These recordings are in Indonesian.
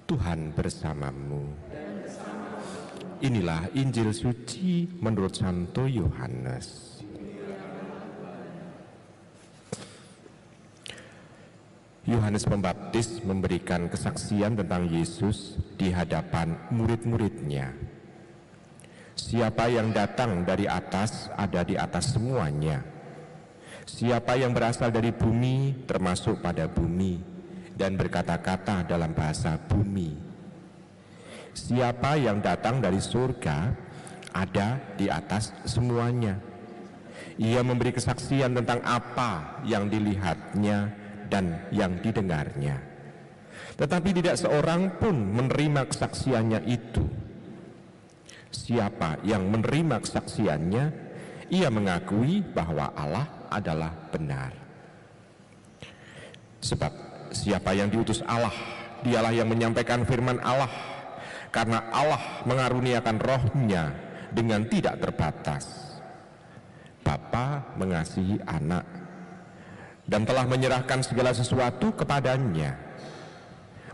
Tuhan bersamamu. Inilah Injil suci menurut Santo Yohanes. Yohanes Pembaptis memberikan kesaksian tentang Yesus di hadapan murid-muridnya. Siapa yang datang dari atas ada di atas semuanya. Siapa yang berasal dari bumi termasuk pada bumi dan berkata-kata dalam bahasa bumi. Siapa yang datang dari surga ada di atas semuanya. Ia memberi kesaksian tentang apa yang dilihatnya dan yang didengarnya. Tetapi tidak seorang pun menerima kesaksiannya itu. Siapa yang menerima kesaksiannya, ia mengakui bahwa Allah adalah benar. Sebab siapa yang diutus Allah, dialah yang menyampaikan firman Allah, karena Allah mengaruniakan rohnya dengan tidak terbatas. Bapa mengasihi anak dan telah menyerahkan segala sesuatu kepadanya.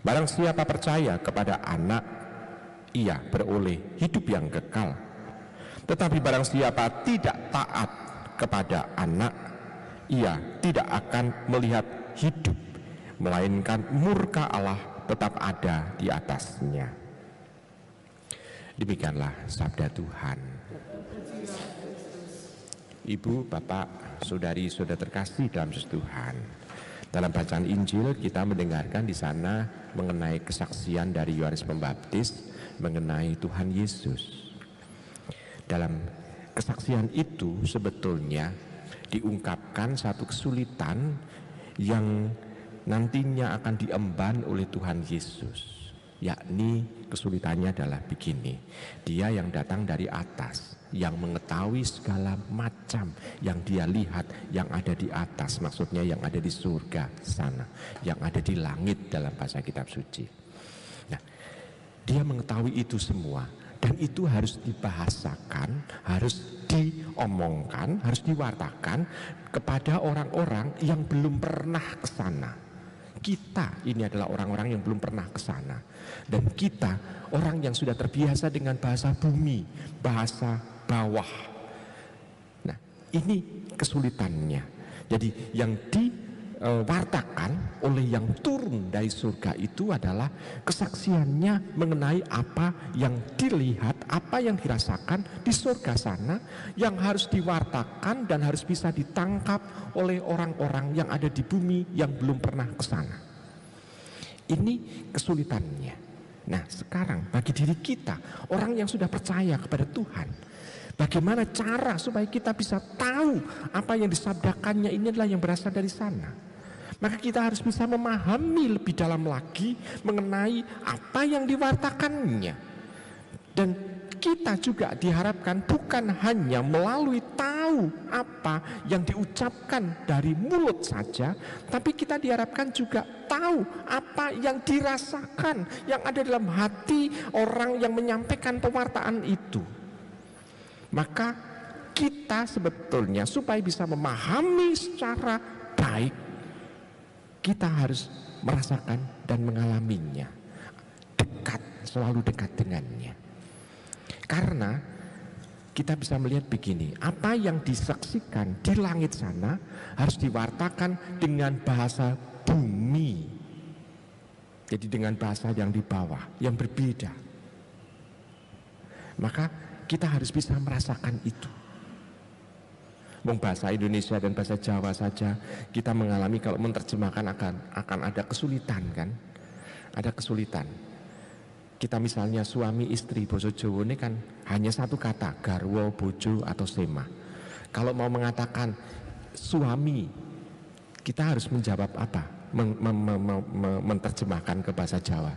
Barang siapa percaya kepada anak, ia beroleh hidup yang kekal. Tetapi barang siapa tidak taat kepada anak, ia tidak akan melihat hidup, melainkan murka Allah tetap ada di atasnya. Demikianlah sabda Tuhan. Ibu, Bapak, Saudari, Saudara terkasih dalam Tuhan. Dalam bacaan Injil kita mendengarkan di sana mengenai kesaksian dari Yohanes Pembaptis mengenai Tuhan Yesus. Dalam kesaksian itu sebetulnya diungkapkan satu kesulitan yang nantinya akan diemban oleh Tuhan Yesus, yakni kesulitannya adalah begini. Dia yang datang dari atas, yang mengetahui segala macam yang dia lihat, yang ada di atas, maksudnya yang ada di surga sana, yang ada di langit dalam bahasa kitab suci. Nah, dia mengetahui itu semua, dan itu harus dibahasakan, harus diomongkan, harus diwartakan kepada orang-orang yang belum pernah ke sana. Kita ini adalah orang-orang yang belum pernah ke sana, dan kita orang yang sudah terbiasa dengan bahasa bumi, bahasa bawah. Nah, ini kesulitannya. Jadi yang diwartakan oleh yang turun dari surga itu adalah kesaksiannya mengenai apa yang dilihat, apa yang dirasakan di surga sana, yang harus diwartakan dan harus bisa ditangkap oleh orang-orang yang ada di bumi yang belum pernah ke sana. Ini kesulitannya. Nah, sekarang bagi diri kita, orang yang sudah percaya kepada Tuhan, bagaimana cara supaya kita bisa tahu apa yang disabdakannya ini adalah yang berasal dari sana? Maka kita harus bisa memahami lebih dalam lagi mengenai apa yang diwartakannya. Dan kita juga diharapkan bukan hanya melalui tahu apa yang diucapkan dari mulut saja, tapi kita diharapkan juga tahu apa yang dirasakan, yang ada dalam hati orang yang menyampaikan pewartaan itu. Maka kita sebetulnya supaya bisa memahami secara baik, kita harus merasakan dan mengalaminya, dekat, selalu dekat dengannya. Karena kita bisa melihat begini, apa yang disaksikan di langit sana harus diwartakan dengan bahasa bumi. Jadi dengan bahasa yang di bawah, yang berbeda. Maka kita harus bisa merasakan itu. Bahasa Indonesia dan bahasa Jawa saja kita mengalami kalau menerjemahkan akan ada kesulitan, kan? Ada kesulitan. Kita misalnya suami istri, basa Jawa ini kan hanya satu kata, garwa, bojo atau sema. Kalau mau mengatakan suami, kita harus menjawab apa? Menerjemahkan ke bahasa Jawa.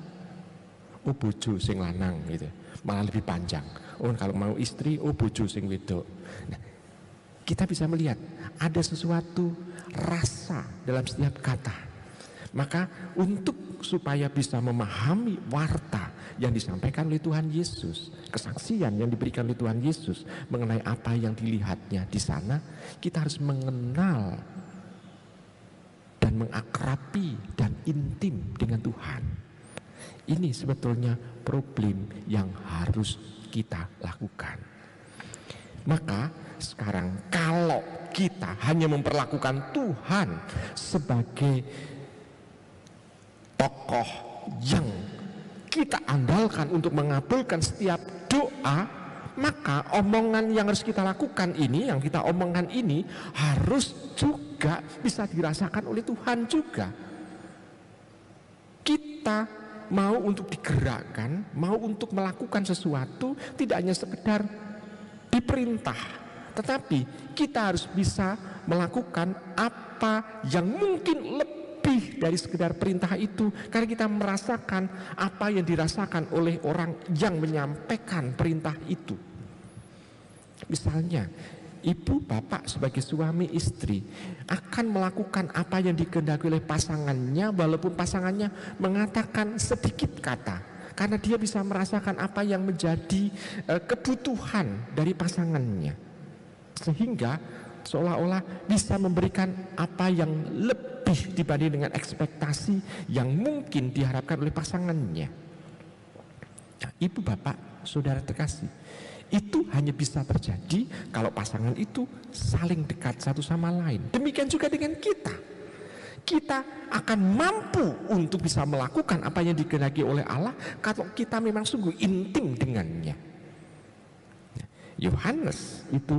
Oh, bojo sing lanang gitu. Malah lebih panjang. Oh, kalau mau istri, oh bojo sing wedok. Nah, kita bisa melihat ada sesuatu rasa dalam setiap kata. Maka untuk supaya bisa memahami warta yang disampaikan oleh Tuhan Yesus, kesaksian yang diberikan oleh Tuhan Yesus mengenai apa yang dilihatnya di sana, kita harus mengenal dan mengakrabi dan intim dengan Tuhan. Ini sebetulnya problem yang harus kita lakukan. Maka sekarang kalau kita hanya memperlakukan Tuhan sebagai tokoh yang kita andalkan untuk mengabulkan setiap doa, maka omongan yang harus kita lakukan ini, yang kita omongkan ini harus juga bisa dirasakan oleh Tuhan juga. Kita mau untuk digerakkan, mau untuk melakukan sesuatu, tidak hanya sekedar diperintah, tetapi kita harus bisa melakukan apa yang mungkin lebih dari sekedar perintah itu, karena kita merasakan apa yang dirasakan oleh orang yang menyampaikan perintah itu. Misalnya, ibu bapak sebagai suami istri akan melakukan apa yang dikehendaki oleh pasangannya, walaupun pasangannya mengatakan sedikit kata, karena dia bisa merasakan apa yang menjadi kebutuhan dari pasangannya, sehingga seolah-olah bisa memberikan apa yang lebih dibanding dengan ekspektasi yang mungkin diharapkan oleh pasangannya. Nah, ibu bapak saudara terkasih, itu hanya bisa terjadi kalau pasangan itu saling dekat satu sama lain. Demikian juga dengan kita. Kita akan mampu untuk bisa melakukan apa yang dikehendaki oleh Allah kalau kita memang sungguh intim dengannya. Yohanes itu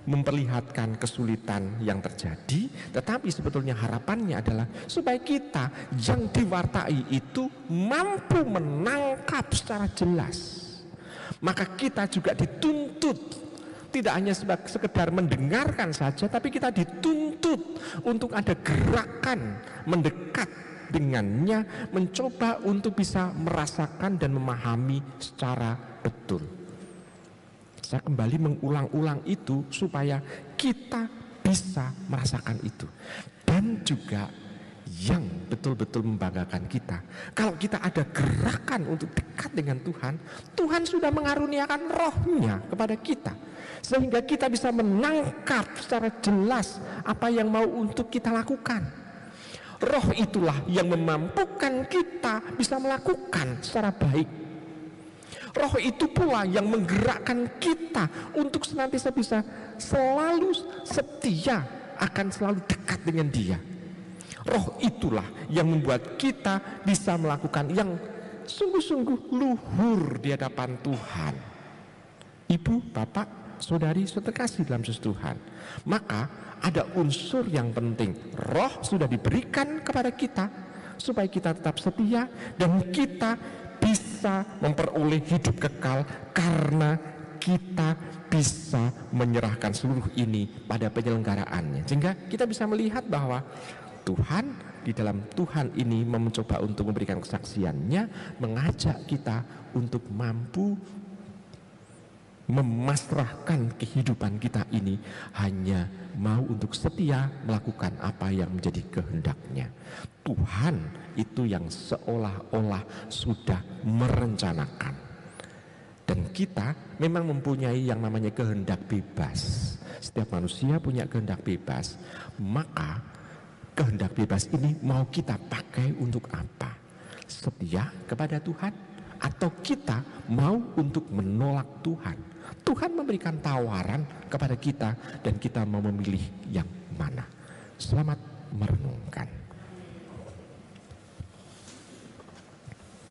memperlihatkan kesulitan yang terjadi, tetapi sebetulnya harapannya adalah supaya kita yang diwartai itu mampu menangkap secara jelas. Maka kita juga dituntut tidak hanya sekedar mendengarkan saja, tapi kita dituntut untuk ada gerakan mendekat dengannya, mencoba untuk bisa merasakan dan memahami secara betul. Saya kembali mengulang-ulang itu supaya kita bisa merasakan itu. Dan juga yang betul-betul membanggakan kita, kalau kita ada gerakan untuk dekat dengan Tuhan, Tuhan sudah mengaruniakan rohnya kepada kita, sehingga kita bisa menangkap secara jelas apa yang mau untuk kita lakukan. Roh itulah yang memampukan kita bisa melakukan secara baik. Roh itu pula yang menggerakkan kita untuk senantiasa bisa selalu setia, akan selalu dekat dengan Dia. Roh itulah yang membuat kita bisa melakukan yang sungguh-sungguh luhur di hadapan Tuhan. Ibu, bapak, saudari, terkasih dalam Yesus Tuhan, maka ada unsur yang penting. Roh sudah diberikan kepada kita supaya kita tetap setia dan kita bisa memperoleh hidup kekal, karena kita bisa menyerahkan seluruh ini pada penyelenggaraannya. Sehingga kita bisa melihat bahwa Tuhan di dalam Tuhan ini mencoba untuk memberikan kesaksiannya, mengajak kita untuk mampu memasrahkan kehidupan kita ini hanya mau untuk setia melakukan apa yang menjadi kehendaknya. Tuhan itu yang seolah-olah sudah merencanakan, dan kita memang mempunyai yang namanya kehendak bebas. Setiap manusia punya kehendak bebas, maka kehendak bebas ini mau kita pakai untuk apa? Setia kepada Tuhan, atau kita mau untuk menolak Tuhan? Tuhan memberikan tawaran kepada kita dan kita mau memilih yang mana. Selamat merenungkan.